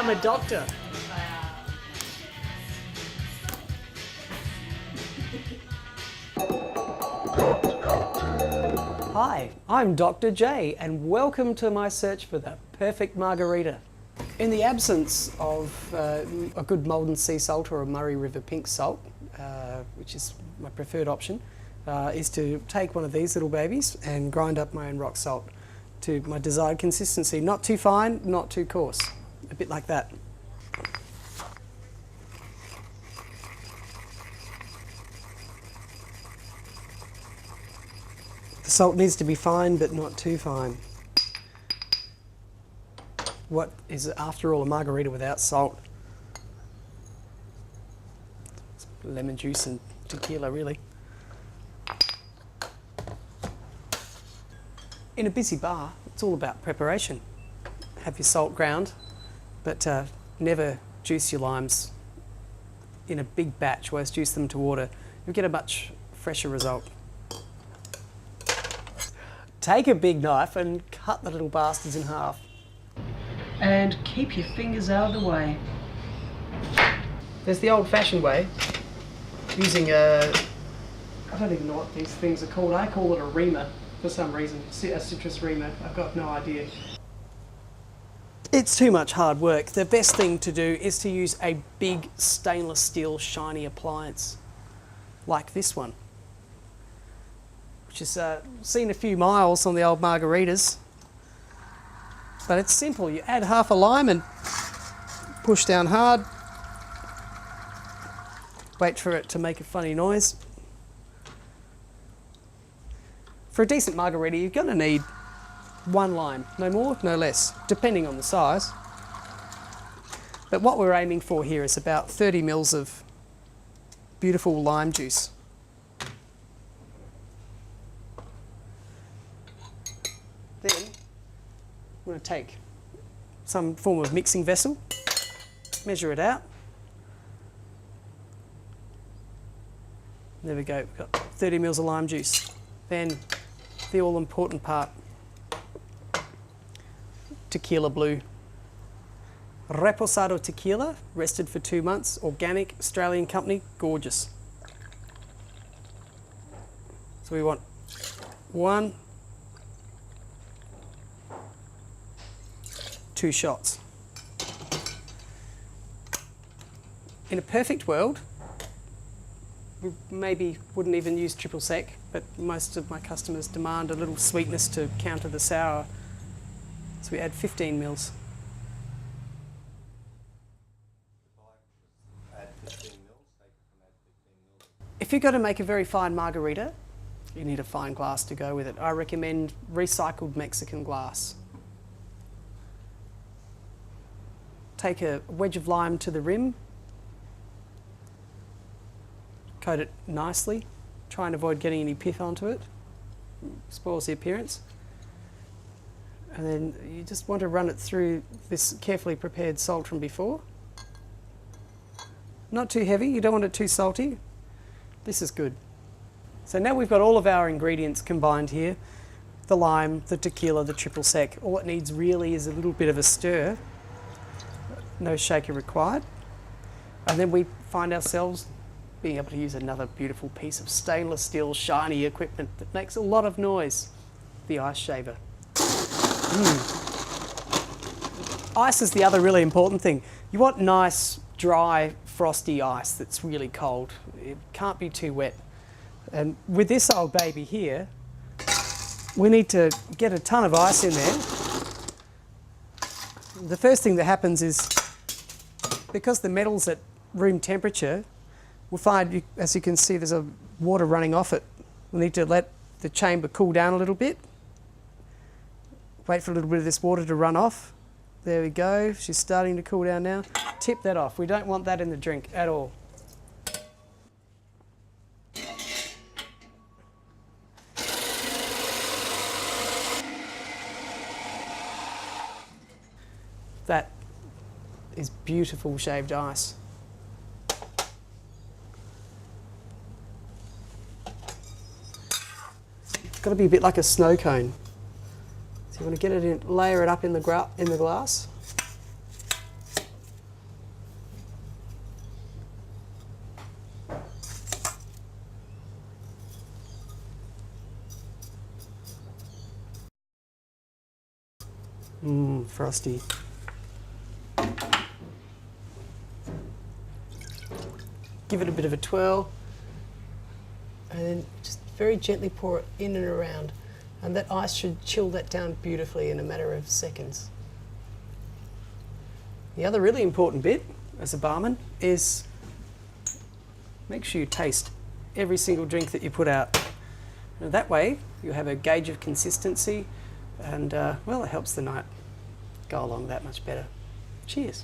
I'm a doctor. Hi, I'm Dr. Jaye, and welcome to my search for the perfect margarita. In the absence of a good Malden sea salt or a Murray River pink salt, which is my preferred option, is to take one of these little babies and grind up my own rock salt to my desired consistency. Not too fine, not too coarse. A bit like that. The salt needs to be fine, but not too fine. What is, after all, a margarita without salt? It's lemon juice and tequila, really. In a busy bar, it's all about preparation. Have your salt ground, but never juice your limes in a big batch, whereas juice them to water. You'll get a much fresher result. Take a big knife and cut the little bastards in half. And keep your fingers out of the way. There's the old-fashioned way, using I don't even know what these things are called. I call it a reamer for some reason, a citrus reamer. I've got no idea. It's too much hard work. The best thing to do is to use a big stainless steel shiny appliance like this one, which has seen a few miles on the old margaritas. But it's simple. You add half a lime and push down hard. Wait for it to make a funny noise. For a decent margarita, you're going to need one lime, no more, no less, depending on the size. But what we're aiming for here is about 30 mils of beautiful lime juice. Then I'm going to take some form of mixing vessel, measure it out. There we go, we've got 30 mils of lime juice. Then the all-important part, tequila blue. Reposado tequila, rested for 2 months, organic, Australian company, gorgeous. So we want 1, 2 shots. In a perfect world, we maybe wouldn't even use triple sec, but most of my customers demand a little sweetness to counter the sour. So we add 15 mils. If you're going to make a very fine margarita, you need a fine glass to go with it. I recommend recycled Mexican glass. Take a wedge of lime to the rim, coat it nicely, try and avoid getting any pith onto it, spoils the appearance. And then you just want to run it through this carefully prepared salt from before. Not too heavy, you don't want it too salty. This is good. So now we've got all of our ingredients combined here. The lime, the tequila, the triple sec. All it needs really is a little bit of a stir. No shaker required. And then we find ourselves being able to use another beautiful piece of stainless steel shiny equipment that makes a lot of noise, the ice shaver. Ice is the other really important thing. You want nice, dry, frosty ice that's really cold. It can't be too wet. And with this old baby here, we need to get a ton of ice in there. The first thing that happens is, because the metal's at room temperature, we'll find, as you can see, there's a water running off it. We need to let the chamber cool down a little bit. Wait for a little bit of this water to run off. There we go, she's starting to cool down now. Tip that off, we don't want that in the drink at all. That is beautiful shaved ice. It's got to be a bit like a snow cone. So you want to get it in, layer it up in the glass. Frosty. Give it a bit of a twirl, and then just very gently pour it in and around. And that ice should chill that down beautifully in a matter of seconds. The other really important bit as a barman is make sure you taste every single drink that you put out. And that way you have a gauge of consistency and well, it helps the night go along that much better. Cheers.